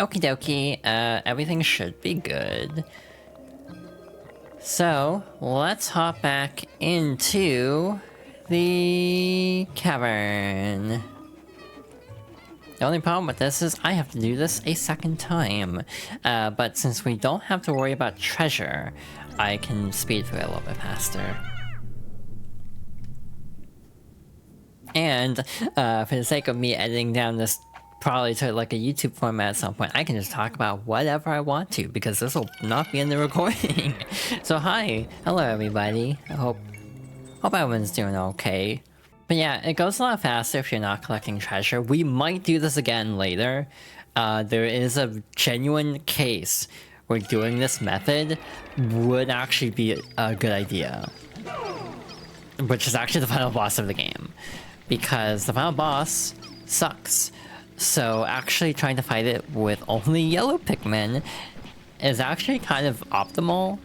Okie dokie, everything should be good. So, let's hop back into the cavern. The only problem with this is I have to do this a second time. But since we don't have to worry about treasure, I can speed through it a little bit faster. And for the sake of me editing down this probably to like a YouTube format at some point, I can just talk about whatever I want to, because this will not be in the recording. So hi, hello everybody. I hope everyone's doing okay. But yeah, it goes a lot faster if you're not collecting treasure. We might do this again later. There is a genuine case where doing this method would actually be a good idea. Which is actually the final boss of the game. Because the final boss sucks. So actually trying to fight it with only yellow Pikmin is actually kind of optimal.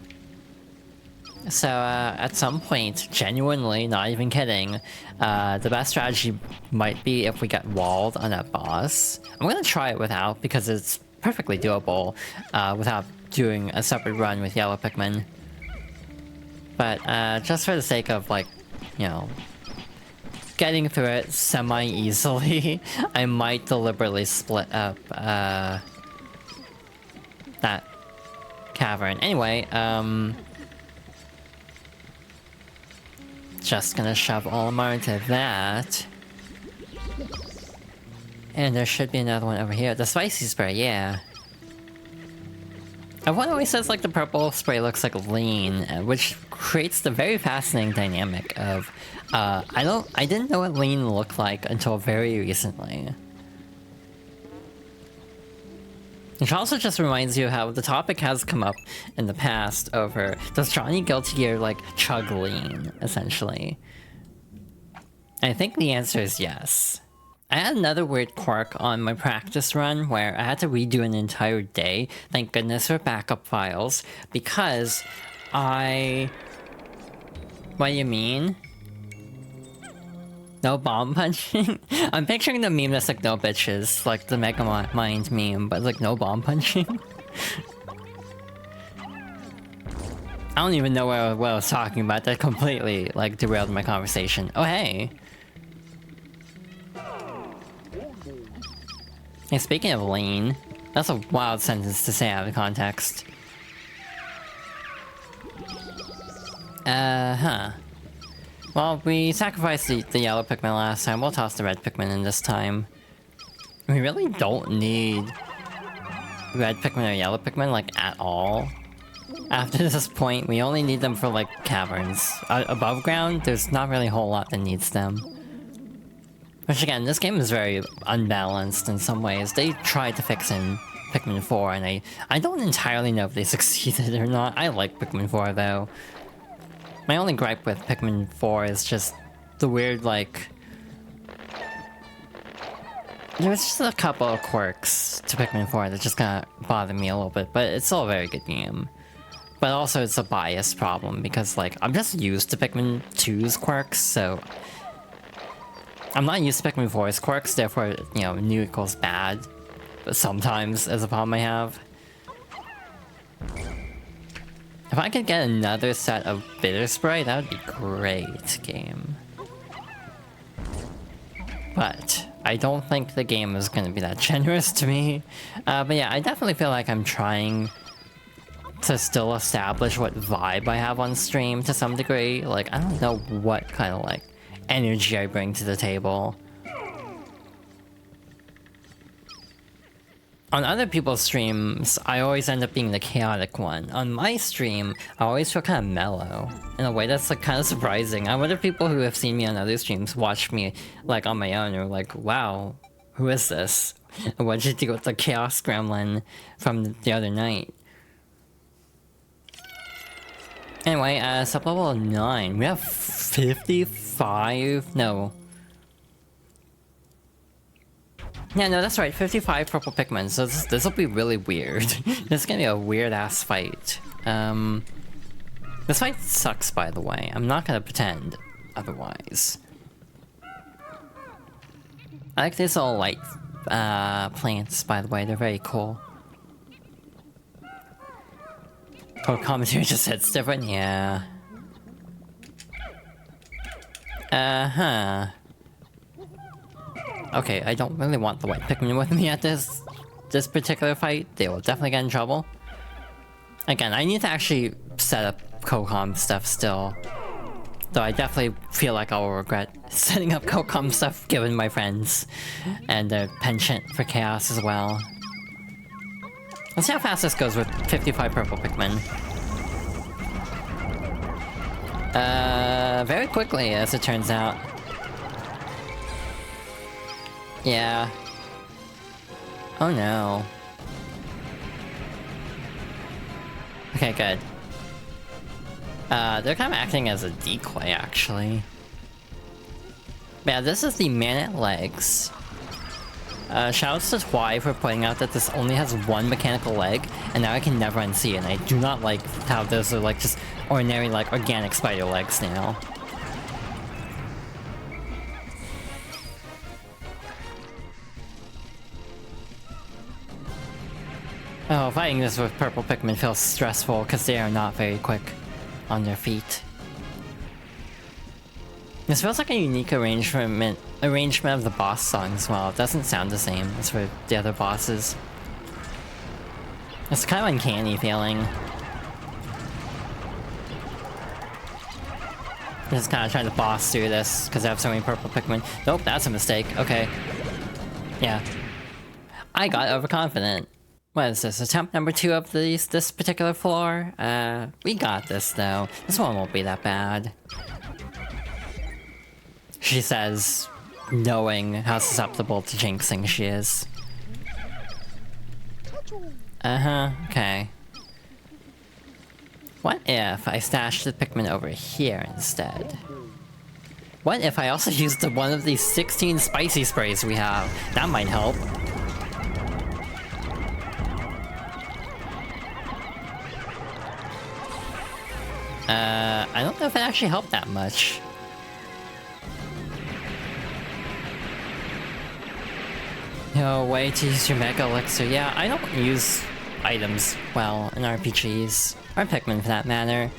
So at some point, genuinely, not even kidding, the best strategy might be if we get walled on that boss. I'm gonna try it without, because it's perfectly doable without doing a separate run with yellow Pikmin. But just for the sake of, like, you know, getting through it semi-easily, I might deliberately split up that cavern. Anyway, just gonna shove all more into that. And there should be another one over here. The spicy spray, yeah. Everyone always says like the purple spray looks like lean, which creates the very fascinating dynamic of I didn't know what lean looked like until very recently. Which also just reminds you how the topic has come up in the past over, does Johnny Guilty Gear like chug lean, essentially? I think the answer is yes. I had another weird quirk on my practice run where I had to redo an entire day, thank goodness for backup files, because What do you mean? No bomb punching? I'm picturing the meme that's like no bitches, like the Mega Mind meme, but like no bomb punching. I don't even know what I was talking about. That completely like derailed my conversation. Oh hey! Hey, speaking of lean, that's a wild sentence to say out of context. Well, we sacrificed the yellow Pikmin last time. We'll toss the red Pikmin in this time. We really don't need red Pikmin or yellow Pikmin, like, at all. After this point, we only need them for, like, caverns. Above ground, there's not really a whole lot that needs them. Which again, this game is very unbalanced in some ways. They tried to fix in Pikmin 4, and I don't entirely know if they succeeded or not. I like Pikmin 4, though. My only gripe with Pikmin 4 is just the weird, like... There's just a couple of quirks to Pikmin 4 that just kinda bother me a little bit, but it's still a very good game. But also it's a bias problem, because, like, I'm just used to Pikmin 2's quirks, so... I'm not used to Pikmin 4's quirks, therefore, you know, new equals bad. But sometimes is a problem I have. If I could get another set of bitter spray, that would be great, game. But I don't think the game is going to be that generous to me. But yeah, I definitely feel like I'm trying to still establish what vibe I have on stream to some degree. Like, I don't know what kind of, like, energy I bring to the table. On other people's streams, I always end up being the chaotic one. On my stream, I always feel kind of mellow. In a way that's like kind of surprising. I wonder if people who have seen me on other streams watch me like on my own or like, wow, who is this? What did you do with the chaos gremlin from the other night? Anyway, sub-level 9. We have 55? No. Yeah, no, that's right. 55 purple Pikmin. So this will be really weird. This is gonna be a weird-ass fight. This fight sucks, by the way. I'm not gonna pretend otherwise. I like this little light plants, by the way. They're very cool. Oh, commentary just hits different? Yeah. Uh-huh. Okay, I don't really want the white Pikmin with me at this particular fight. They will definitely get in trouble. Again, I need to actually set up COCOM stuff still. Though I definitely feel like I will regret setting up COCOM stuff given my friends. And the penchant for chaos as well. Let's see how fast this goes with 55 purple Pikmin. Very quickly, as it turns out. Yeah. Oh no. Okay, good. They're kind of acting as a decoy, actually. Yeah, this is the man at legs. Shoutouts to Twy for pointing out that this only has one mechanical leg, and now I can never unsee it, and I do not like how those are like just ordinary, like, organic spider legs now. Oh, fighting this with purple Pikmin feels stressful because they are not very quick on their feet. This feels like a unique arrangement of the boss song as well. It doesn't sound the same as for the other bosses. It's kind of uncanny feeling. I'm just kind of trying to boss through this because I have so many purple Pikmin. Nope, that's a mistake. Okay. Yeah. I got overconfident. What is this? Attempt number 2 of this particular floor? We got this though. This one won't be that bad. She says, knowing how susceptible to jinxing she is. Uh-huh, okay. What if I stashed the Pikmin over here instead? What if I also used one of these 16 spicy sprays we have? That might help. I don't know if it actually helped that much. No way to use your Mega Elixir. Yeah, I don't use items well in RPGs. Or Pikmin for that matter.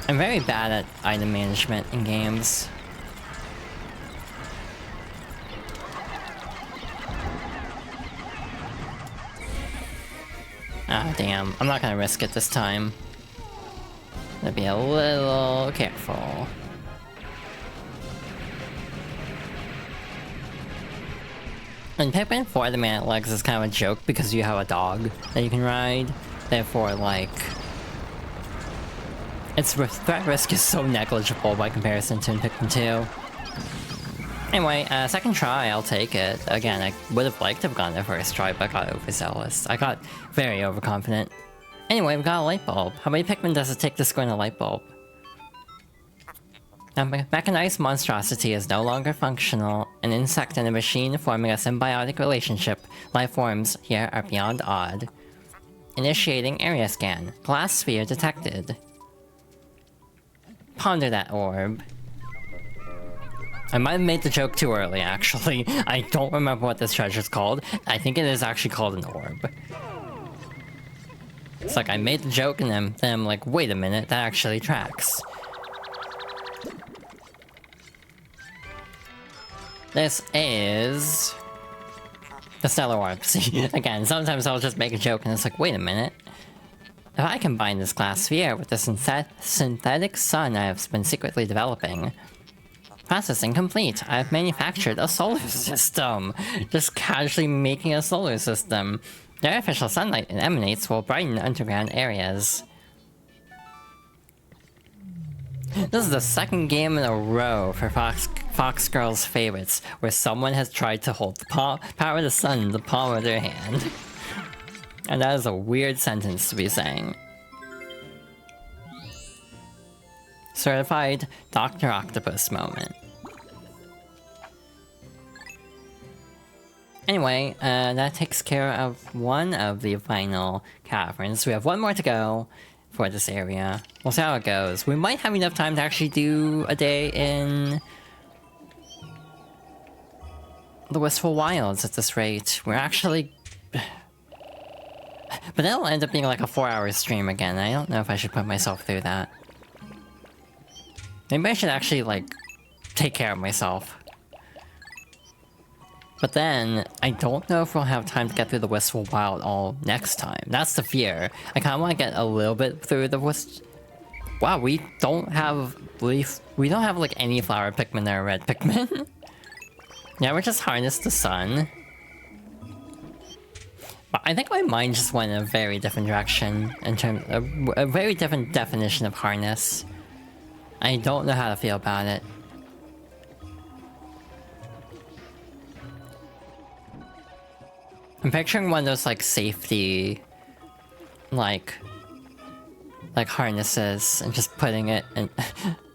I'm very bad at item management in games. Ah, damn. I'm not gonna risk it this time. Gotta be a little careful. In Pikmin 4, the man at legs is kind of a joke because you have a dog that you can ride. Therefore, like... its threat risk is so negligible by comparison to in Pikmin 2. Anyway, second try, I'll take it. Again, I would have liked to have gone the first try, but I got overzealous. I got very overconfident. Anyway, we got a light bulb. How many Pikmin does it take to score in a light bulb? A mechanized monstrosity is no longer functional. An insect and a machine forming a symbiotic relationship. Life forms here are beyond odd. Initiating area scan. Glass sphere detected. Ponder that orb. I might have made the joke too early, actually. I don't remember what this treasure's called. I think it is actually called an orb. It's like I made the joke and then I'm like, wait a minute, that actually tracks. This is... the stellar orb. See, again, sometimes I'll just make a joke and it's like, wait a minute. If I combine this glass sphere with the synthetic sun I have been secretly developing... Processing complete. I have manufactured a solar system. Just casually making a solar system. The artificial sunlight it emanates will brighten underground areas. This is the second game in a row for Fox Girls' favorites, where someone has tried to hold the power of the sun in the palm of their hand. And that is a weird sentence to be saying. Certified Dr. Octopus moment. Anyway, that takes care of one of the final caverns. We have one more to go for this area. We'll see how it goes. We might have enough time to actually do a day in... the Wistful Wilds at this rate. We're actually... But that'll end up being like a 4-hour stream again. I don't know if I should put myself through that. Maybe I should actually, like, take care of myself. But then, I don't know if we'll have time to get through the Wistful Wild all next time. That's the fear. I kind of want to get a little bit through the Wow, we don't have leaf... We don't have, like, any flower Pikmin that are red Pikmin. Yeah, we just harness the sun. But I think my mind just went in a very different direction in terms of a very different definition of harness. I don't know how to feel about it. I'm picturing one of those like safety like harnesses and just putting it in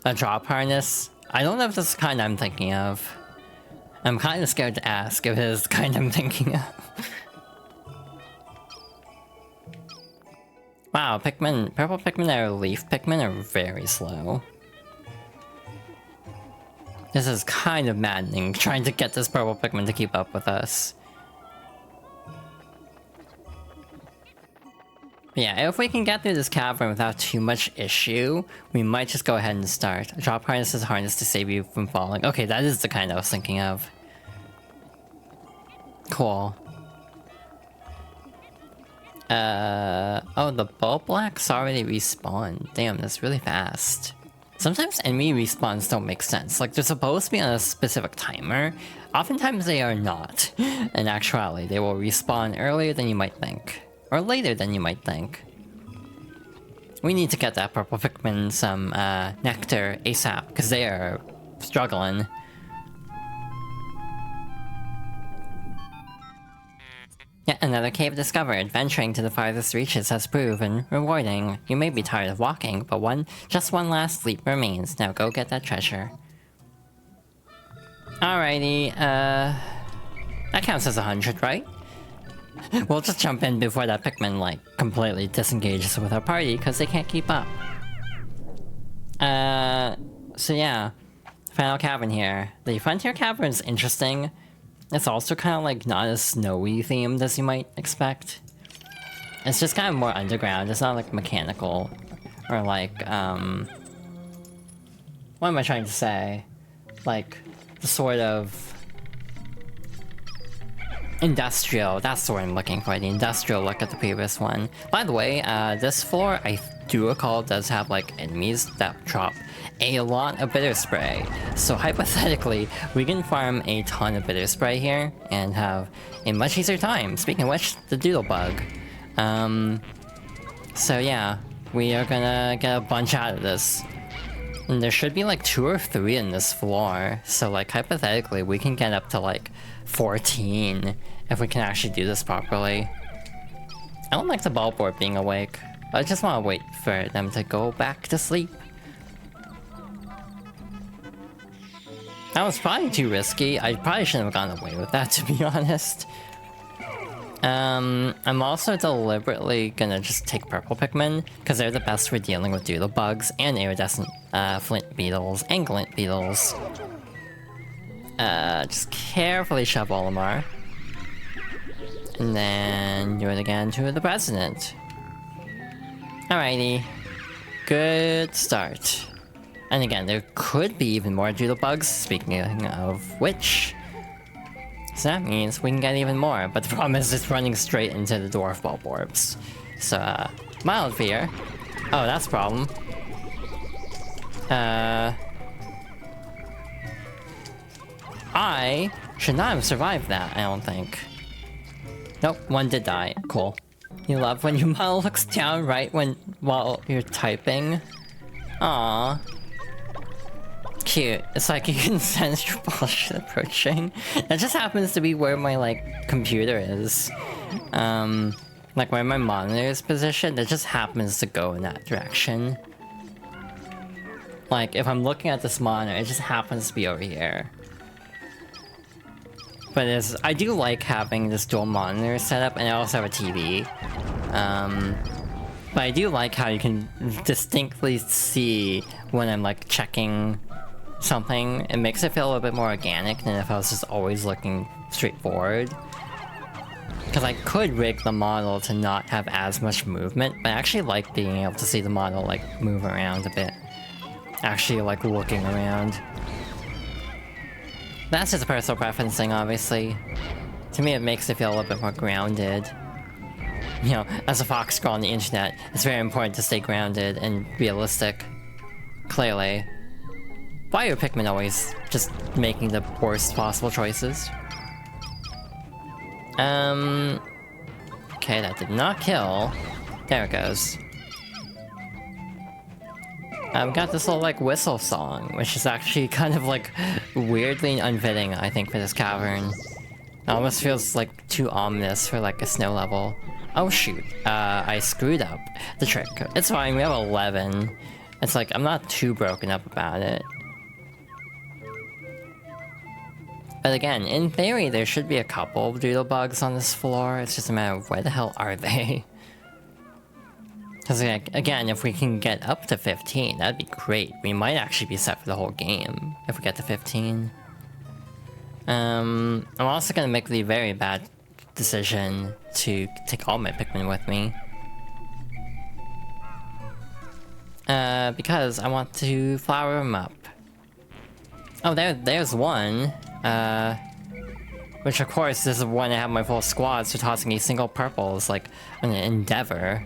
a drop harness. I don't know if that's the kind I'm thinking of. I'm kind of scared to ask if it is the kind I'm thinking of. Wow, Pikmin, purple Pikmin that are leaf Pikmin are very slow. This is kind of maddening, trying to get this purple Pikmin to keep up with us. But yeah, if we can get through this cavern without too much issue, we might just go ahead and start. Drop harness is harness to save you from falling. Okay, that is the kind I was thinking of. Cool. Oh, the bulb blacks already respawned. Damn, that's really fast. Sometimes enemy respawns don't make sense. Like, they're supposed to be on a specific timer. Oftentimes they are not. In actuality, they will respawn earlier than you might think. Or later than you might think. We need to get that purple Pikmin some nectar ASAP, because they are struggling. Yet another cave discovered. Venturing to the farthest reaches has proven rewarding. You may be tired of walking, but just one last leap remains. Now go get that treasure. Alrighty, that counts as 100, right? We'll just jump in before that Pikmin, like, completely disengages with our party, because they can't keep up. So yeah. Final cavern here. The Frontier Cavern is interesting. It's also kind of like not as snowy themed as you might expect. It's just kind of more underground. It's not like mechanical or like what am I trying to say? Like the sort of industrial. That's the word I'm looking for. The industrial look at the previous one. By the way, this floor I do recall does have like enemies that drop a lot of bitter spray. So hypothetically, we can farm a ton of bitter spray here and have a much easier time. Speaking of which, the doodle bug. So yeah, we are gonna get a bunch out of this. And there should be like 2 or 3 in this floor. So like hypothetically, we can get up to like 14 if we can actually do this properly. I don't like the ball board being awake. I just want to wait for them to go back to sleep. That was probably too risky. I probably shouldn't have gone away with that, to be honest. I'm also deliberately gonna just take purple Pikmin, because they're the best for dealing with doodle bugs and iridescent flint beetles and glint beetles. Just carefully shove Olimar. And then do it again to the president. Alrighty. Good start. And again, there could be even more doodle bugs, speaking of which. So that means we can get even more, but the problem is it's running straight into the dwarf bulb orbs. So, mild fear. Oh, that's a problem. I should not have survived that, I don't think. Nope, one did die. Cool. You love when your model looks down right while you're typing. Aww. Cute. It's like you can sense your bullshit approaching. That just happens to be where my, like, computer is. Like where my monitor is positioned, it just happens to go in that direction. Like, if I'm looking at this monitor, it just happens to be over here. But I do like having this dual monitor setup, and I also have a TV. But I do like how you can distinctly see when I'm, like, checking something. It makes it feel a little bit more organic than if I was just always looking straightforward. Because I could rig the model to not have as much movement, but I actually like being able to see the model like move around a bit. Actually like looking around. That's just a personal preference thing, obviously. To me, it makes it feel a little bit more grounded. You know, as a fox girl on the internet, it's very important to stay grounded and realistic. Clearly. Why are Pikmin always just making the worst possible choices? Okay, that did not kill. There it goes. I've got this little, like, whistle song, which is actually kind of, like, weirdly unfitting, I think, for this cavern. It almost feels, like, too ominous for, like, a snow level. Oh, shoot. I screwed up the trick. It's fine, we have 11. It's like, I'm not too broken up about it. But again, in theory, there should be a couple of doodlebugs on this floor. It's just a matter of where the hell are they? Because, like, again, if we can get up to 15, that'd be great. We might actually be set for the whole game if we get to 15. I'm also gonna make the very bad decision to take all my Pikmin with me. Because I want to flower them up. Oh, there's one. Which of course, this is when I have my full squad, so tossing a single purple is like an endeavor.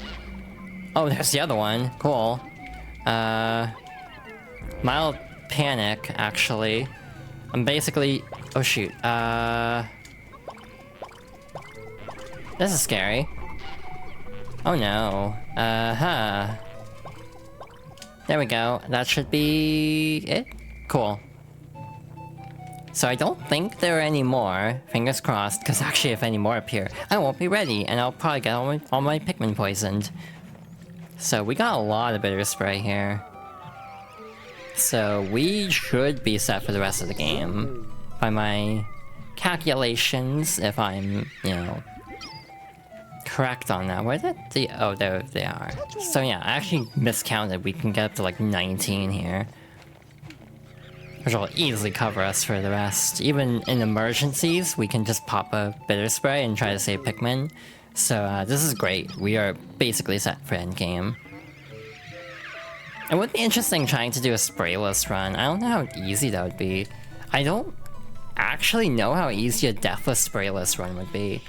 Oh, there's the other one. Cool. Mild panic, actually. I'm basically... Oh shoot. This is scary. Oh no. There we go. That should be it. Cool. So I don't think there are any more. Fingers crossed, because actually if any more appear, I won't be ready, and I'll probably get all my Pikmin poisoned. So we got a lot of bitter spray here. So we should be set for the rest of the game. By my calculations, if I'm, you know, correct on that. Where did the... Oh, there they are. So yeah, I actually miscounted. We can get up to like 19 here. Which will easily cover us for the rest. Even in emergencies, we can just pop a bitter spray and try to save Pikmin. So this is great. We are basically set for endgame. It would be interesting trying to do a sprayless run. I don't know how easy that would be. I don't actually know how easy a deathless sprayless run would be.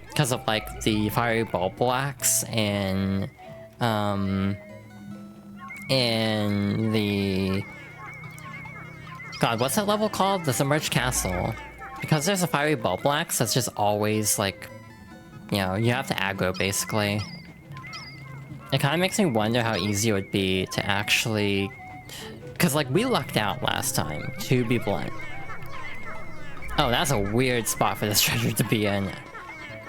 Because of like the fiery bulb blacks and the... God, what's that level called? The Submerged Castle. Because there's a fiery bulb blacks, that's just always like... You know, you have to aggro basically. It kind of makes me wonder how easy it would be to actually... Because like, we lucked out last time, to be blunt. Oh, that's a weird spot for this treasure to be in.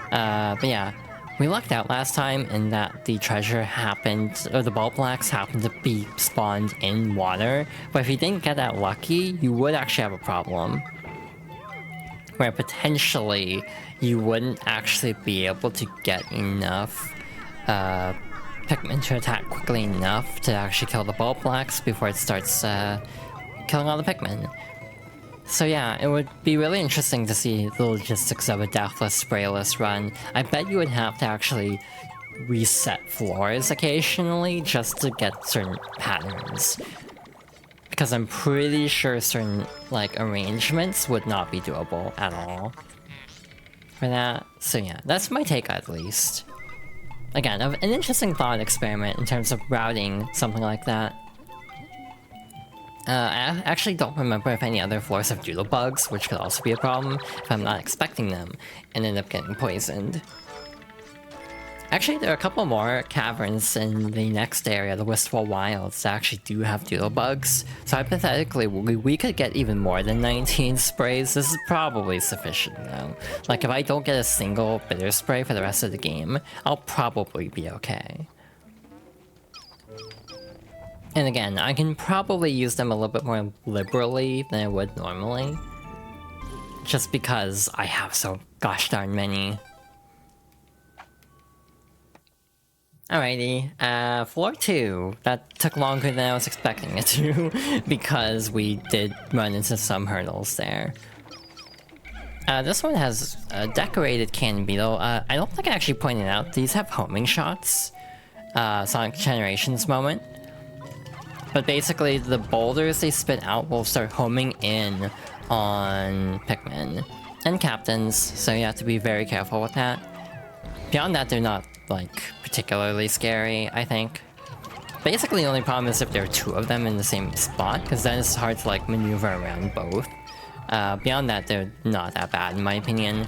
But yeah, we lucked out last time in that the treasure happened, or the bulb blacks happened to be spawned in water. But if you didn't get that lucky, you would actually have a problem. Where potentially you wouldn't actually be able to get enough Pikmin to attack quickly enough to actually kill the bulb blacks before it starts killing all the Pikmin. So yeah, it would be really interesting to see the logistics of a deathless, sprayless run. I bet you would have to actually reset floors occasionally just to get certain patterns. Because I'm pretty sure certain, like, arrangements would not be doable at all for that. So yeah, that's my take at least. Again, an interesting thought experiment in terms of routing something like that. I actually don't remember if any other floors have doodlebugs, which could also be a problem if I'm not expecting them and end up getting poisoned. Actually, there are a couple more caverns in the next area, the Wistful Wilds, that actually do have doodlebugs. So hypothetically, we could get even more than 19 sprays. This is probably sufficient though. Like, if I don't get a single bitter spray for the rest of the game, I'll probably be okay. And again, I can probably use them a little bit more liberally than I would normally. Just because I have so gosh darn many. Alrighty, floor 2. That took longer than I was expecting it to, because we did run into some hurdles there. This one has a decorated cannon beetle. I don't think I actually pointed out, these have homing shots. Sonic Generations moment. But basically, the boulders they spit out will start homing in on Pikmin and captains, so you have to be very careful with that. Beyond that, they're not, like, particularly scary, I think. Basically, the only problem is if there are two of them in the same spot, because then it's hard to, like, maneuver around both. Beyond that, they're not that bad, in my opinion.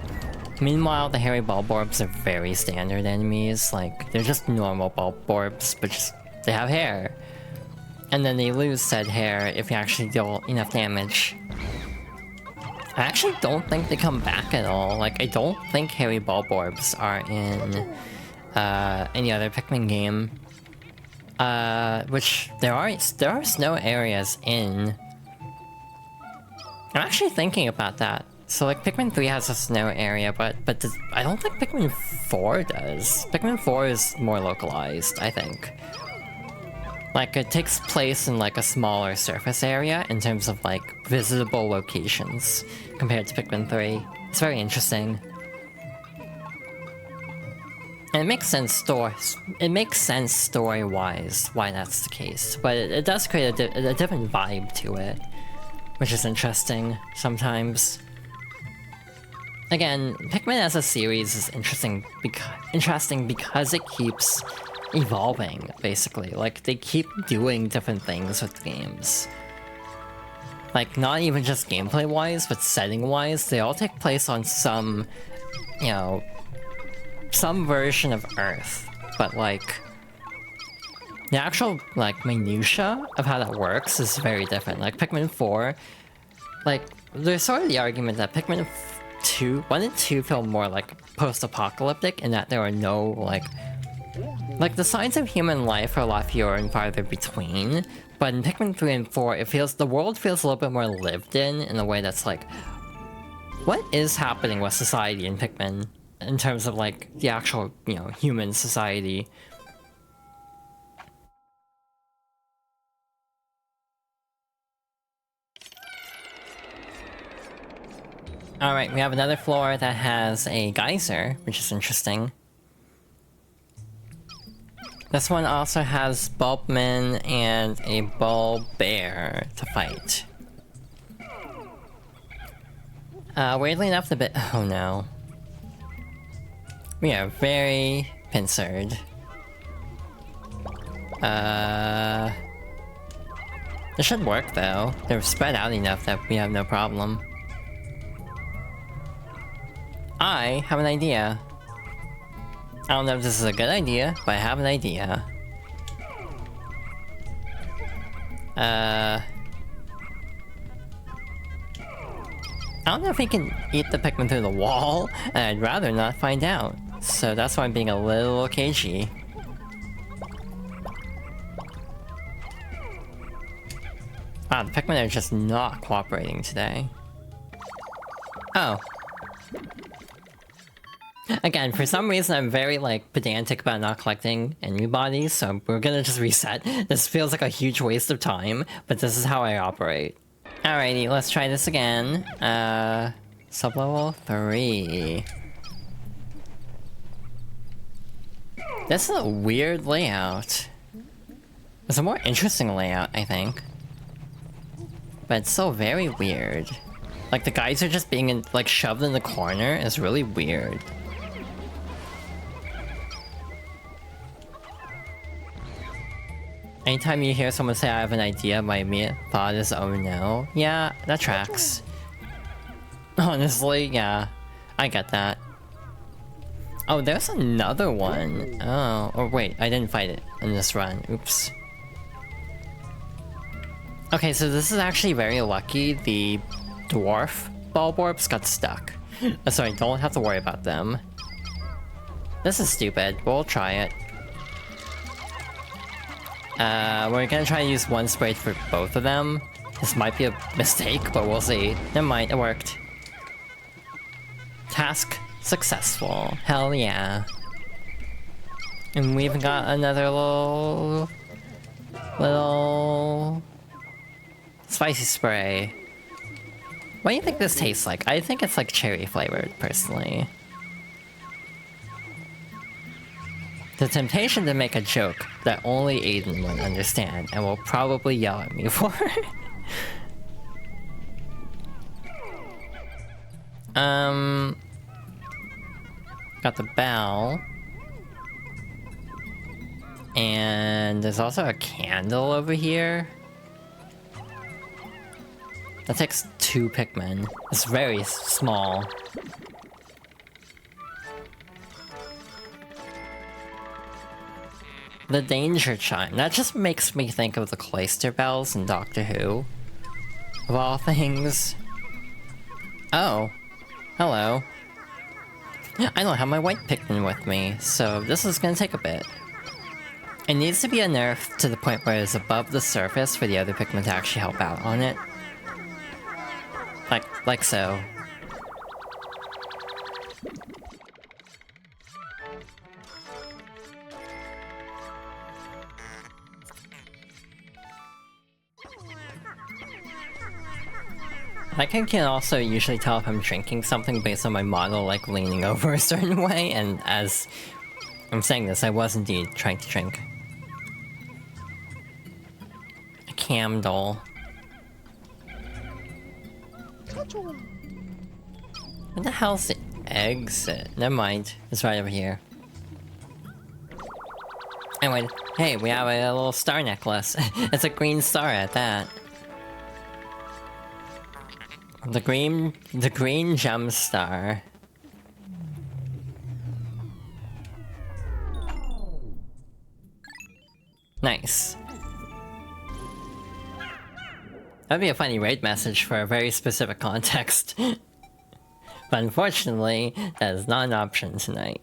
Meanwhile, the hairy Bulborbs are very standard enemies. Like, they're just normal Bulborbs, but just, they have hair. And then they lose said hair if you actually deal enough damage. I actually don't think they come back at all. Like, I don't think hairy Bulborbs are in any other Pikmin game. Which there are snow areas in. I'm actually thinking about that. So like Pikmin 3 has a snow area, but I don't think Pikmin 4 does. Pikmin 4 is more localized, I think. Like it takes place in like a smaller surface area in terms of like visitable locations compared to Pikmin 3. It's very interesting. And it makes sense story-wise why that's the case, but it does create a different vibe to it, which is interesting sometimes. Again, Pikmin as a series is interesting because it keeps evolving, basically. Like, they keep doing different things with games. Like, not even just gameplay-wise, but setting-wise, they all take place on some, you know, some version of Earth, but like the actual like minutia of how that works is very different. Like Pikmin 4, like there's sort of the argument that Pikmin 1 and 2 feel more like post-apocalyptic in that there are no like the signs of human life are a lot fewer and farther between. But in Pikmin 3 and 4, the world feels a little bit more lived in a way that's like, what is happening with society in Pikmin? In terms of like the actual, you know, human society. Alright, we have another floor that has a geyser, which is interesting. This one also has Bulbmin and a Bulbear to fight. Weirdly enough, the bit. Oh no. We are very pincered. It should work though. They're spread out enough that we have no problem. I have an idea. I don't know if this is a good idea, but I have an idea. I don't know if he can eat the Pikmin through the wall, and I'd rather not find out. So that's why I'm being a little cagey. Wow, the Pikmin are just not cooperating today. Oh. Again, for some reason I'm very like pedantic about not collecting enemy bodies, so we're gonna just reset. This feels like a huge waste of time, but this is how I operate. Alrighty, let's try this again. Sublevel 3. This is a weird layout. It's a more interesting layout, I think. But it's still very weird. Like, the guys are just being like shoved in the corner is really weird. Anytime you hear someone say I have an idea, my immediate thought is oh no. Yeah, that tracks. Honestly, yeah. I get that. Oh, there's another one. Oh, or wait, I didn't fight it in this run. Oops. Okay, so this is actually very lucky. The dwarf Bulborbs got stuck. So I don't have to worry about them. This is stupid. We'll try it. We're gonna try to use one spray for both of them. This might be a mistake, but we'll see. Never mind, it worked. Task successful. Hell yeah. And we've got another little spicy spray. What do you think this tastes like? I think it's like cherry flavored, personally. The temptation to make a joke that only Aiden would understand and will probably yell at me for. Got the bell. And there's also a candle over here. That takes 2 Pikmin. It's very small. The danger chime. That just makes me think of the cloister bells in Doctor Who. Of all things. Oh. Hello. I don't have my white Pikmin with me, so this is gonna take a bit. It needs to be nerfed to the point where it's above the surface for the other Pikmin to actually help out on it. Like so. I can also usually tell if I'm drinking something based on my model, like, leaning over a certain way, and as I'm saying this, I was indeed trying to drink. A candle. Where the hell's the exit? Never mind, it's right over here. Anyway, hey, we have a little star necklace. It's a green star at that. The green gem star. Nice. That'd be a funny raid message for a very specific context. But unfortunately, that is not an option tonight.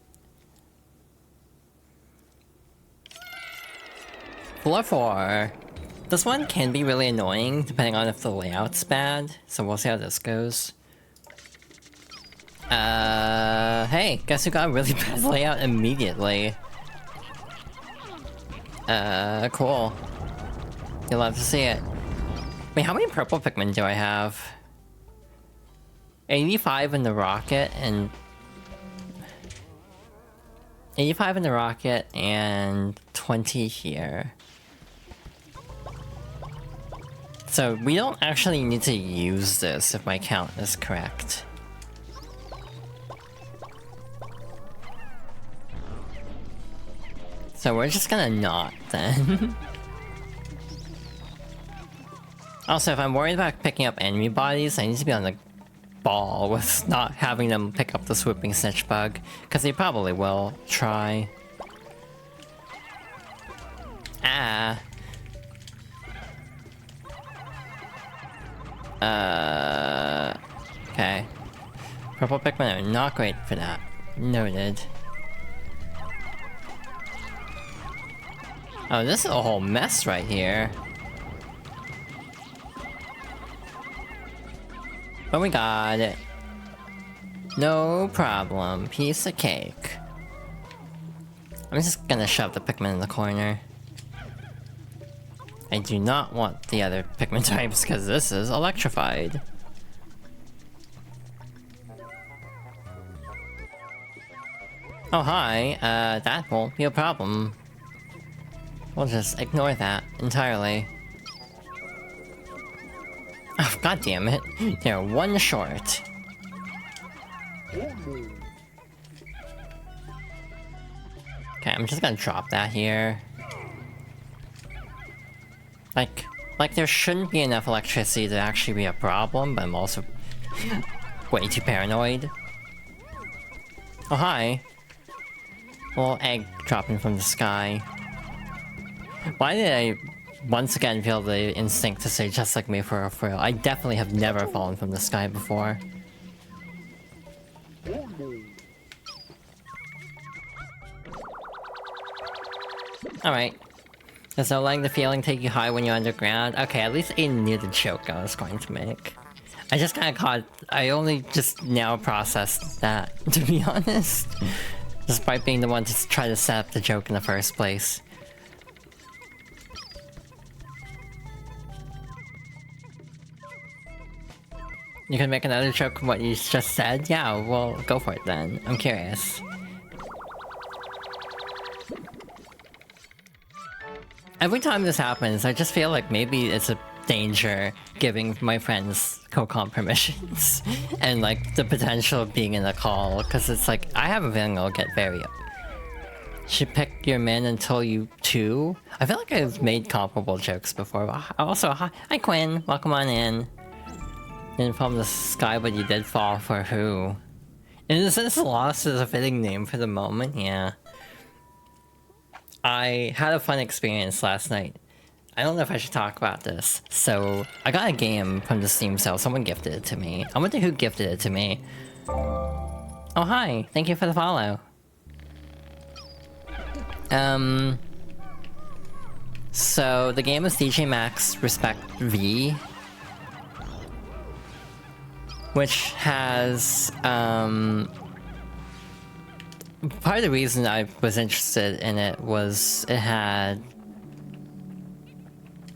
Floor 4. This one can be really annoying, depending on if the layout's bad, so we'll see how this goes. Hey, guess who got a really bad layout immediately? Cool. You'll love to see it. Wait, how many purple Pikmin do I have? 85 in the rocket, and... 85 in the rocket, and 20 here. So we don't actually need to use this if my count is correct. So we're just gonna not then. Also, if I'm worried about picking up enemy bodies, I need to be on the ball with not having them pick up the swooping snitch bug, because they probably will try. Ah. Okay. Purple Pikmin are not great for that. Noted. Oh, this is a whole mess right here. But we got it. No problem. Piece of cake. I'm just gonna shove the Pikmin in the corner. I do not want the other Pikmin types because this is electrified. Oh hi, that won't be a problem. We'll just ignore that entirely. Oh, god damn it. They're one short. Okay, I'm just gonna drop that here. Like there shouldn't be enough electricity to actually be a problem, but I'm also way too paranoid. Oh hi. A little egg dropping from the sky. Why did I once again feel the instinct to say just like me for a thrill? I definitely have never fallen from the sky before. Alright. There's no letting the feeling take you high when you're underground. Okay, at least Aiden knew the joke I was going to make. I just kinda caught... I only just now processed that, to be honest. Despite being the one to try to set up the joke in the first place. You can make another joke from what you just said? Yeah, well, go for it then. I'm curious. Every time this happens, I just feel like maybe it's a danger giving my friends co-comp permissions and like the potential of being in a call, because it's like I have a feeling I'll get very should pick your man until you too. I feel like I've made comparable jokes before. Also, hi Quinn, welcome on in. Didn't fall from the sky, but you did fall for who? Innocence Lost is a fitting name for the moment, yeah. I had a fun experience last night. I don't know if I should talk about this. So, I got a game from the Steam sale. Someone gifted it to me. I wonder who gifted it to me. Oh, hi. Thank you for the follow. So, the game is DJ Max Respect V. Which has, part of the reason I was interested in it was it had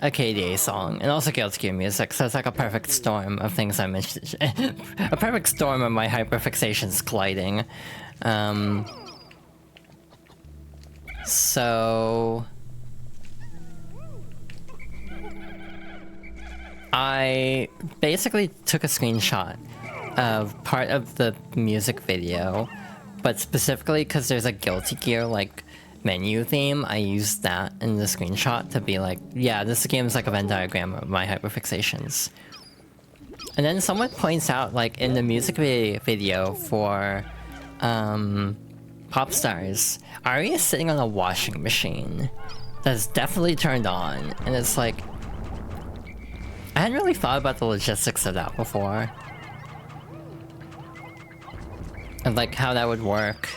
a KDA song and also Guilty Gear music, so it's like a perfect storm of things I'm interested in. A perfect storm of my hyperfixations colliding. So I basically took a screenshot of part of the music video, but specifically because there's a Guilty Gear like menu theme, I used that in the screenshot to be like, yeah, this game is like a Venn diagram of my hyperfixations. And then someone points out, like, in the music video for Pop Stars, Ari is sitting on a washing machine that's definitely turned on, and it's like, I hadn't really thought about the logistics of that before. And like how that would work.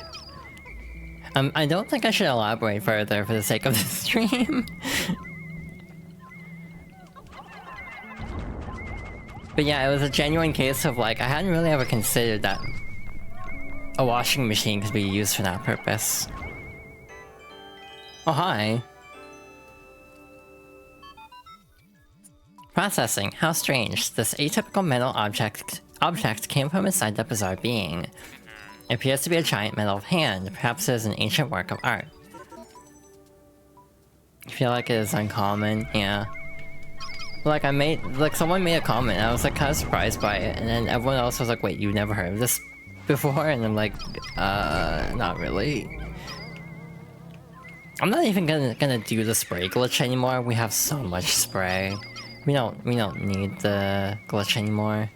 I don't think I should elaborate further for the sake of the stream. But yeah, it was a genuine case of like, I hadn't really ever considered that a washing machine could be used for that purpose. Oh, hi. Processing. How strange. This atypical metal object came from inside the bizarre being. It appears to be a giant metal hand. Perhaps it is an ancient work of art. I feel like it is uncommon, yeah. Like someone made a comment and I was like kind of surprised by it, and then everyone else was like, wait, you never heard of this before? And I'm like, not really. I'm not even gonna do the spray glitch anymore. We have so much spray. We don't need the glitch anymore.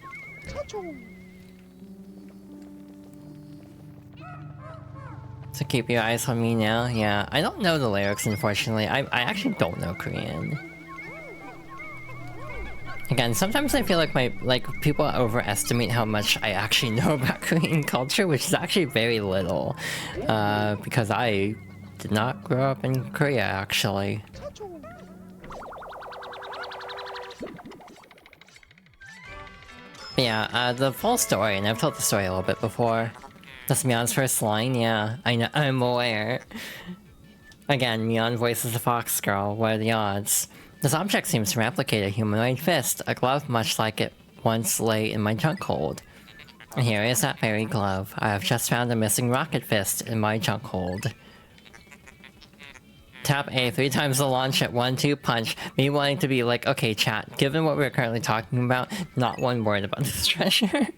So keep your eyes on me now. Yeah, I don't know the lyrics, unfortunately. I actually don't know Korean. Again, sometimes I feel like people overestimate how much I actually know about Korean culture, which is actually very little. Because I did not grow up in Korea, actually. But yeah, the full story, and I've told the story a little bit before. That's Mion's first line, yeah. I know, I'm aware. Again, Mion voices a fox girl. What are the odds? This object seems to replicate a humanoid fist, a glove much like it once lay in my junk hold. And here is that very glove. I have just found a missing rocket fist in my junk hold. Tap A 3 times to launch it, 1-2 punch. Me wanting to be like, okay chat, given what we're currently talking about, not one word about this treasure.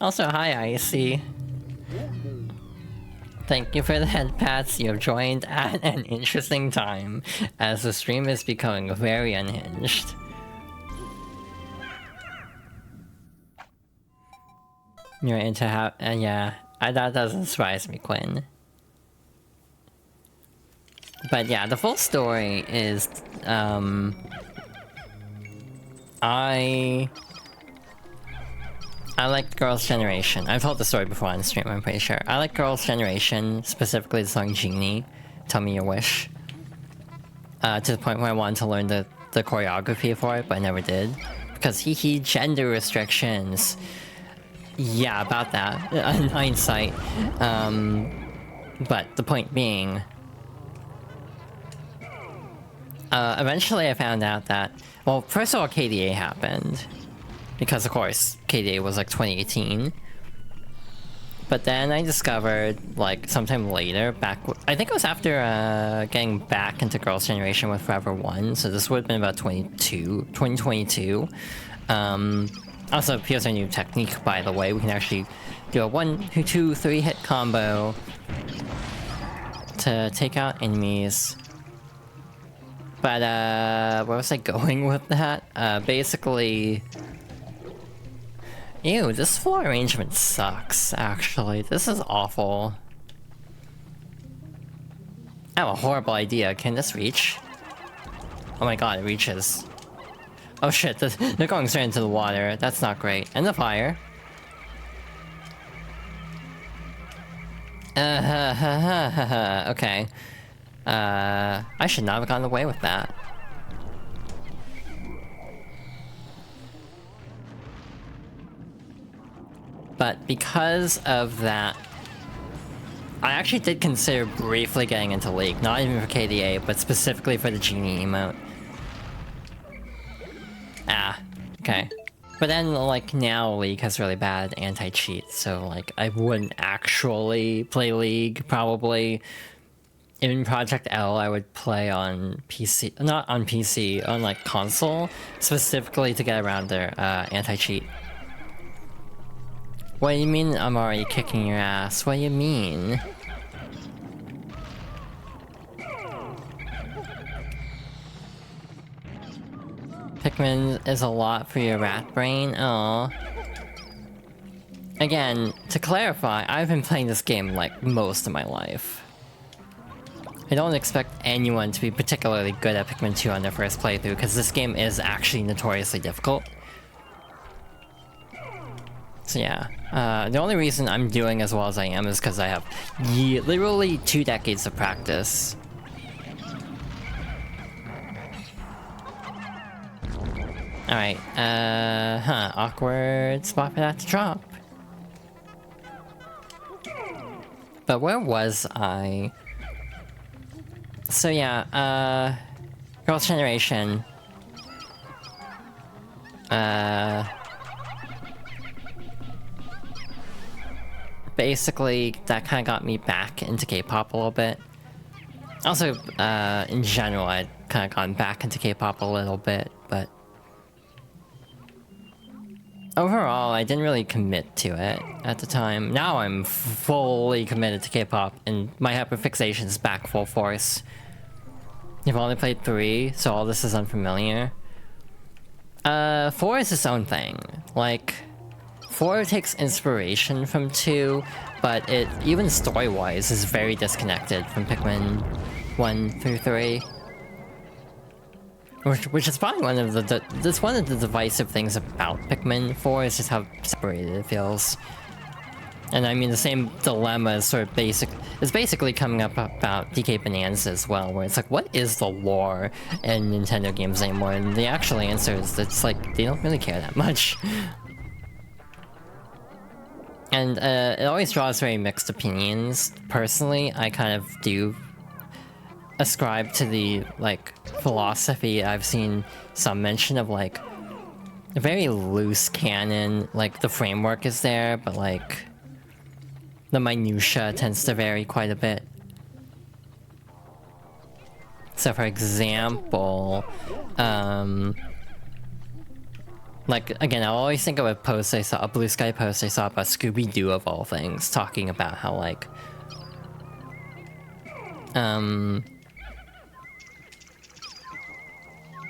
Also, hi Icy. Thank you for the head pats. You have joined at an interesting time, as the stream is becoming very unhinged. You're into how... yeah, that doesn't surprise me, Quinn. But yeah, the full story is... I like Girls' Generation. I've told the story before on the stream, I'm pretty sure. I like Girls' Generation, specifically the song Genie, Tell Me Your Wish. To the point where I wanted to learn the choreography for it, but I never did. Because gender restrictions. Yeah, about that, in hindsight. But the point being... eventually I found out that... Well, first of all, KDA happened. because of course KDA was like 2018. But then I discovered, like, sometime later, I think it was after getting back into Girls' Generation with Forever One, so this would have been about 2022. Also, here's our new technique, by the way. We can actually do a 1, 2, 3 hit combo to take out enemies. But, where was I going with that? Basically... Ew, this floor arrangement sucks, actually. This is awful. I have a horrible idea. Can this reach? Oh my god, it reaches. Oh shit, they're going straight into the water. That's not great. And the fire. Okay. I should not have gotten away with that. But because of that, I actually did consider briefly getting into League. Not even for KDA, but specifically for the Genie emote. Ah, okay. But then, like, now League has really bad anti-cheat, so, like, I wouldn't actually play League, probably. In Project L, I would play on PC, not on PC, on, like, console, specifically to get around their anti-cheat. What do you mean I'm already kicking your ass? What do you mean? Pikmin is a lot for your rat brain? Oh. Again, to clarify, I've been playing this game like most of my life. I don't expect anyone to be particularly good at Pikmin 2 on their first playthrough, because this game is actually notoriously difficult. So yeah, the only reason I'm doing as well as I am is because I have literally 2 decades of practice. Alright, awkward spot for that to drop. But where was I? So yeah, Girls' Generation. Basically, that kind of got me back into K-pop a little bit. Also, in general, I'd kind of gotten back into K-pop a little bit, but... overall, I didn't really commit to it at the time. Now I'm fully committed to K-pop, and my hyperfixation is back full force. You've only played 3, so all this is unfamiliar. 4 is its own thing. Like... 4 takes inspiration from 2, but it, even story-wise, is very disconnected from Pikmin 1 through 3. Which is probably one of that's one of the divisive things about Pikmin 4, is just how separated it feels. And I mean, the same dilemma is sort of is basically coming up about DK Bonanza as well, where it's like, what is the lore in Nintendo games anymore? And the actual answer is, it's like, they don't really care that much. And it always draws very mixed opinions. Personally, I kind of do ascribe to the, like, philosophy. I've seen some mention of, like, a very loose canon. Like, the framework is there, but, like, the minutia tends to vary quite a bit. So, for example, like, again, I always think of a post I saw, a Blue Sky post I saw about Scooby-Doo of all things, talking about how, like,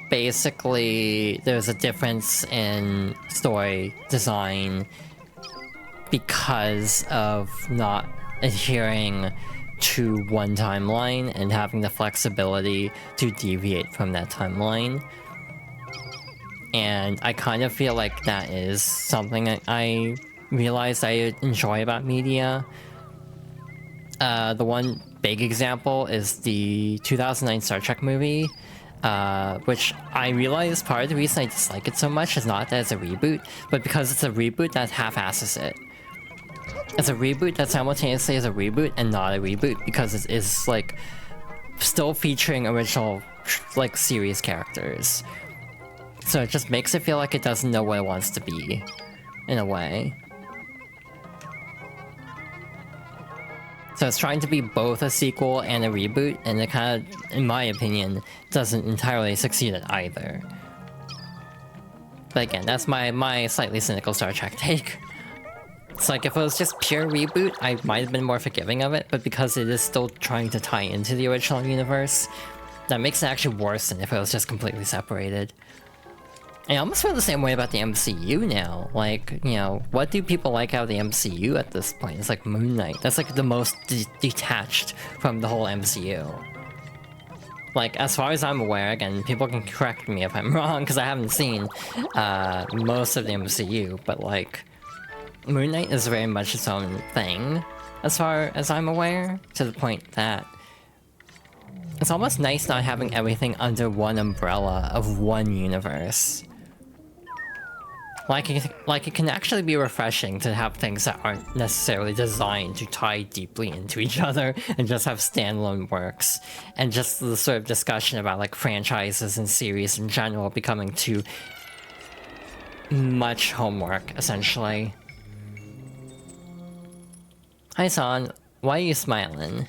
basically, there's a difference in story design because of not adhering to one timeline and having the flexibility to deviate from that timeline. And I kind of feel like that is something I realized I enjoy about media. The one big example is the 2009 Star Trek movie, which I realize part of the reason I dislike it so much is not that it's a reboot, but because it's a reboot that half-asses it. It's a reboot that simultaneously is a reboot and not a reboot, because it is, like, still featuring original, like, series characters. So it just makes it feel like it doesn't know what it wants to be, in a way. So it's trying to be both a sequel and a reboot, and it kind of, in my opinion, doesn't entirely succeed at either. But again, that's my slightly cynical Star Trek take. It's like, if it was just pure reboot, I might have been more forgiving of it, but because it is still trying to tie into the original universe, that makes it actually worse than if it was just completely separated. I almost feel the same way about the MCU now. Like, you know, what do people like out of the MCU at this point? It's like Moon Knight. That's like the most detached from the whole MCU. Like, as far as I'm aware, again, people can correct me if I'm wrong, because I haven't seen most of the MCU, but like, Moon Knight is very much its own thing, as far as I'm aware, to the point that it's almost nice not having everything under one umbrella of one universe. Like it can actually be refreshing to have things that aren't necessarily designed to tie deeply into each other and just have standalone works. And just the sort of discussion about like franchises and series in general becoming too much homework, essentially. Hi San, why are you smiling?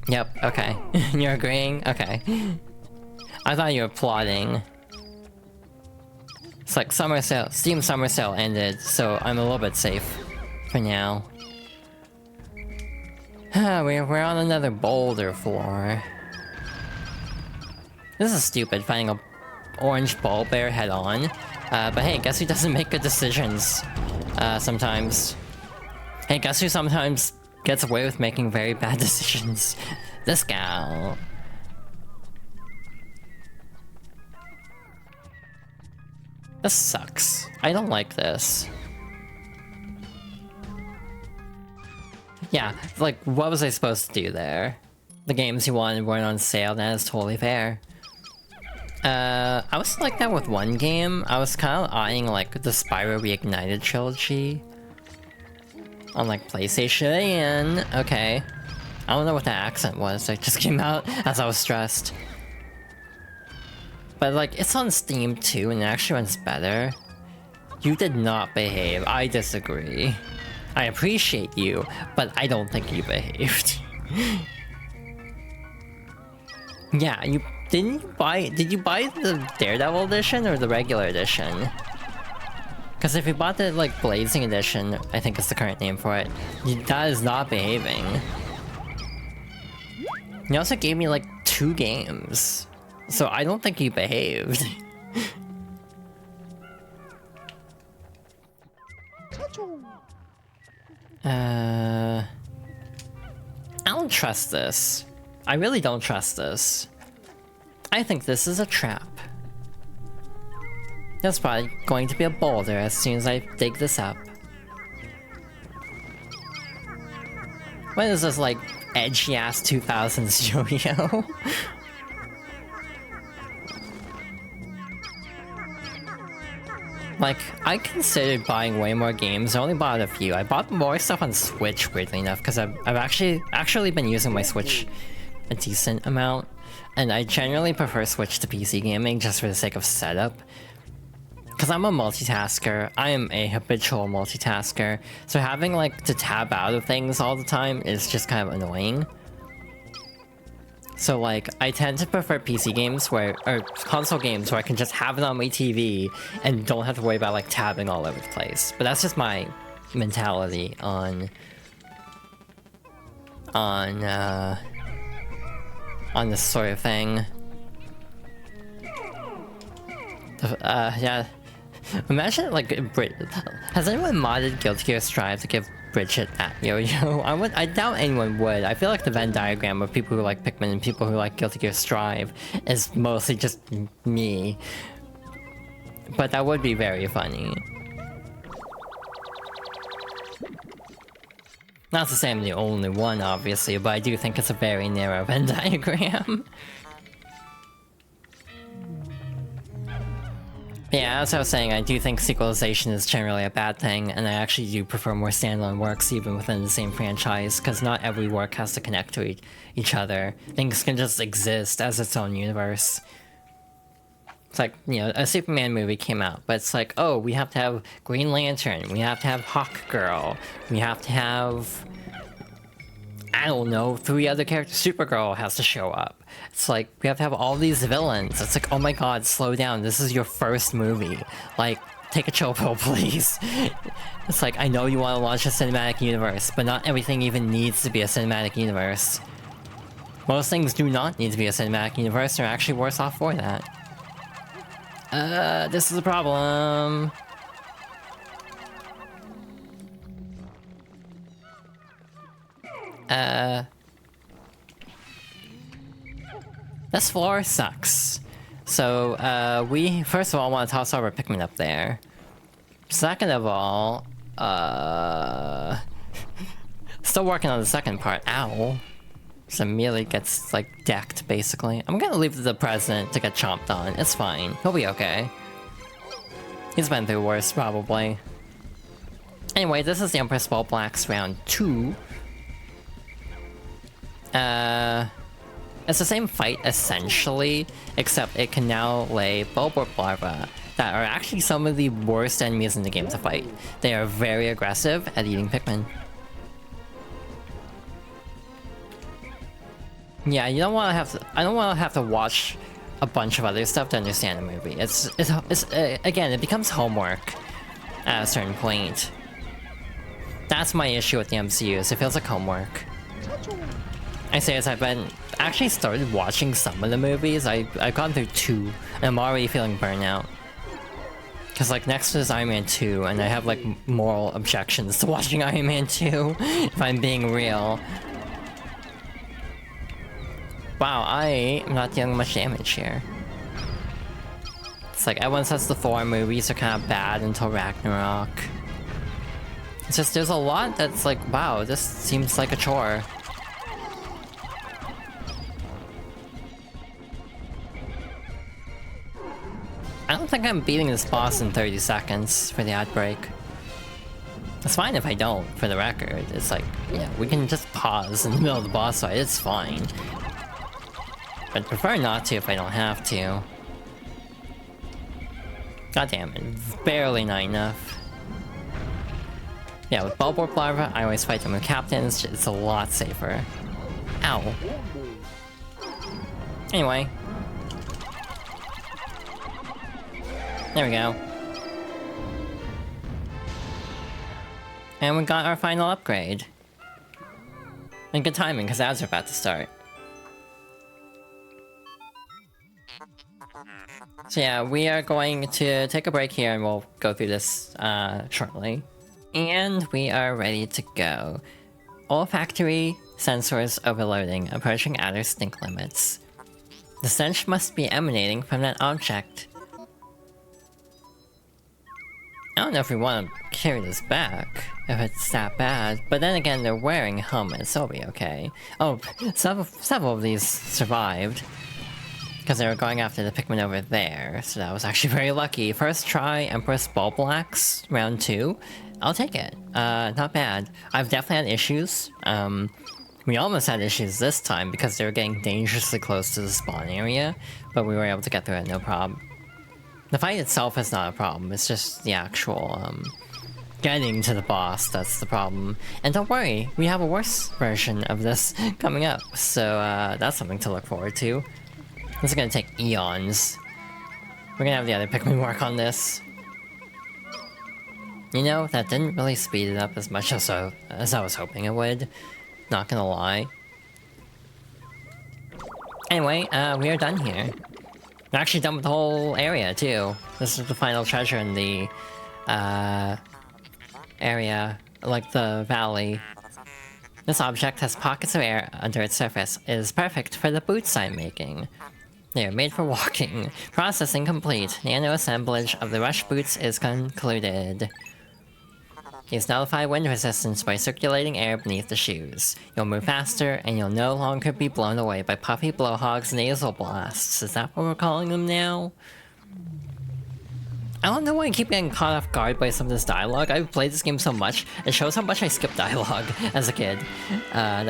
Yep, okay. You're agreeing? Okay. I thought you were plotting. It's like summer sale, Steam summer sale ended, so I'm a little bit safe for now. we're on another boulder floor. This is stupid, finding a orange ball bear head on. But hey, guess who doesn't make good decisions? Sometimes. Hey, guess who sometimes gets away with making very bad decisions? This gal. This sucks. I don't like this. Yeah, like, what was I supposed to do there? The games you wanted weren't on sale, that is totally fair. I was like that with one game. I was kind of eyeing, like, the Spyro Reignited trilogy on, like, PlayStation. Okay. I don't know what that accent was. It just came out as I was stressed. But, like, it's on Steam too, and it actually runs better. You did not behave. I disagree. I appreciate you, but I don't think you behaved. Yeah, you didn't you buy. Did you buy the Daredevil edition or the regular edition? Because if you bought the like Blazing edition, I think is the current name for it, that is not behaving. You also gave me like 2 games, so I don't think you behaved. I don't trust this. I really don't trust this. I think this is a trap. There's probably going to be a boulder as soon as I dig this up. What is this, like, edgy-ass 2000s yo-yo? Like, I considered buying way more games. I only bought a few. I bought more stuff on Switch, weirdly enough, because I've actually been using my Switch a decent amount. And I generally prefer Switch to PC gaming just for the sake of setup. Because I'm a multitasker. I am a habitual multitasker. So having, like, to tab out of things all the time is just kind of annoying. So, like, I tend to prefer PC games or console games where I can just have it on my TV and don't have to worry about, like, tabbing all over the place. But that's just my mentality on this sort of thing. Yeah. Imagine, like, has anyone modded Guilty Gear Strive to give Bridget that yo-yo? I doubt anyone would. I feel like the Venn diagram of people who like Pikmin and people who like Guilty Gear Strive is mostly just me. But that would be very funny. Not to say I'm the only one, obviously, but I do think it's a very narrow Venn diagram. Yeah, as I was saying, I do think sequelization is generally a bad thing, and I actually do prefer more standalone works even within the same franchise, because not every work has to connect to each other. Things can just exist as its own universe. It's like, you know, a Superman movie came out, but it's like, oh, we have to have Green Lantern, we have to have Hawk Girl, we have to have, I don't know, 3 other characters. Supergirl has to show up. It's like, we have to have all these villains. It's like, oh my god, slow down. This is your first movie. Like, take a chill pill, please. It's like, I know you want to launch a cinematic universe, but not everything even needs to be a cinematic universe. Most things do not need to be a cinematic universe, they're actually worse off for that. This is a problem. This floor sucks. So, we first of all want to toss our Pikmin up there. Second of all, still working on the second part. Ow. So Melee gets, like, decked, basically. I'm gonna leave the president to get chomped on. It's fine. He'll be okay. He's been through worse, probably. Anyway, this is the Empress Ball Blacks round 2. It's the same fight, essentially, except it can now lay Bulborb larvae that are actually some of the worst enemies in the game to fight. They are very aggressive at eating Pikmin. Yeah, you don't want to have to. I don't want to have to watch a bunch of other stuff to understand the movie. It's again, it becomes homework at a certain point. That's my issue with the MCU. Is it feels like homework. I say as I've been actually started watching some of the movies. I've gone through 2, and I'm already feeling burnout. Cause like next is Iron Man 2, and I have like moral objections to watching Iron Man 2. If I'm being real. Wow, I am not dealing much damage here. It's like everyone says the Thor movies are kind of bad until Ragnarok. It's just there's a lot that's like, wow, this seems like a chore. I don't think I'm beating this boss in 30 seconds for the ad break. It's fine if I don't, for the record. It's like, yeah, we can just pause in the middle of the boss fight, it's fine. But I'd prefer not to if I don't have to. God damn it, barely not enough. Yeah, with Bulborb larvae, I always fight them with captains, it's a lot safer. Ow. Anyway. There we go. And we got our final upgrade. And good timing, because ads are about to start. So yeah, we are going to take a break here and we'll go through this shortly. And we are ready to go. Olfactory sensors overloading, approaching outer stink limits. The stench must be emanating from that object. I don't know if we want to carry this back, if it's that bad, but then again, they're wearing helmets, so it'll be okay. Oh, several of these survived. Because they were going after the Pikmin over there, so that was actually very lucky. First try, Empress Ball Blacks, round 2. I'll take it. Not bad. I've definitely had issues. We almost had issues this time because they were getting dangerously close to the spawn area, but we were able to get through it, no problem. The fight itself is not a problem, it's just the actual, getting to the boss that's the problem. And don't worry, we have a worse version of this coming up, so that's something to look forward to. This is gonna take eons. We're gonna have the other Pikmin work on this. You know, that didn't really speed it up as much as I was hoping it would. Not gonna lie. Anyway, we are done here. We're actually done with the whole area, too. This is the final treasure in the, area, like the valley. This object has pockets of air under its surface. It is perfect for the boots I'm making. They are made for walking. Processing complete. Nano assemblage of the rush boots is concluded. Use nullify wind resistance by circulating air beneath the shoes. You'll move faster, and you'll no longer be blown away by Puffy Blowhog's nasal blasts. Is that what we're calling them now? I don't know why I keep getting caught off guard by some of this dialogue. I've played this game so much, it shows how much I skipped dialogue as a kid. That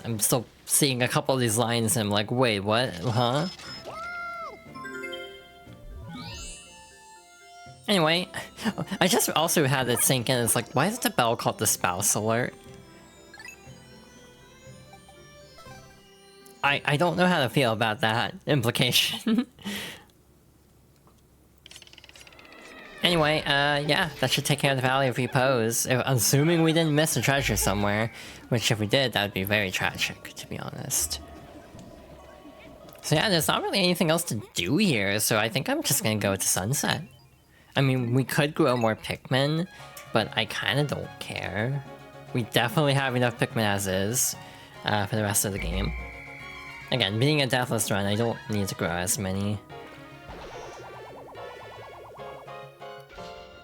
I'm still seeing a couple of these lines and I'm like, wait, what? Huh? Anyway, I just also had it sink in. It's like, why is the bell called the spouse alert? I don't know how to feel about that implication. Anyway, yeah, that should take care of the Valley of Repose. Assuming we didn't miss a treasure somewhere, which if we did, that would be very tragic, to be honest. So yeah, there's not really anything else to do here, so I think I'm just gonna go to Sunset. I mean, we could grow more Pikmin, but I kinda don't care. We definitely have enough Pikmin as is, for the rest of the game. Again, being a deathless run, I don't need to grow as many.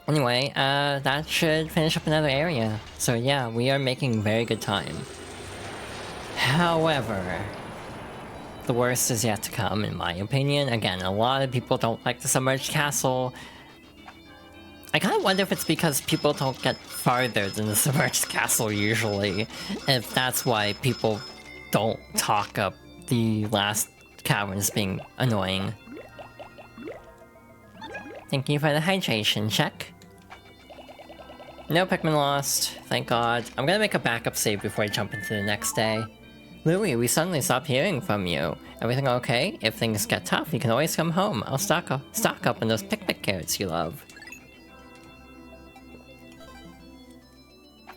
Anyway, that should finish up another area. So yeah, we are making very good time. However, the worst is yet to come, in my opinion. Again, a lot of people don't like the submerged castle. I kind of wonder if it's because people don't get farther than the submerged castle usually. And if that's why people don't talk up the last caverns being annoying. Thank you for the hydration check. No Pikmin lost, thank god. I'm gonna make a backup save before I jump into the next day. Louie, we suddenly stopped hearing from you. Everything okay? If things get tough, you can always come home. I'll stock up on those picnic carrots you love.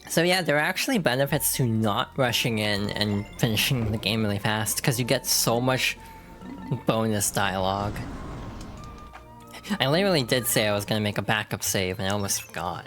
So yeah, there are actually benefits to not rushing in and finishing the game really fast, because you get so much bonus dialogue. I literally did say I was gonna make a backup save, and I almost forgot.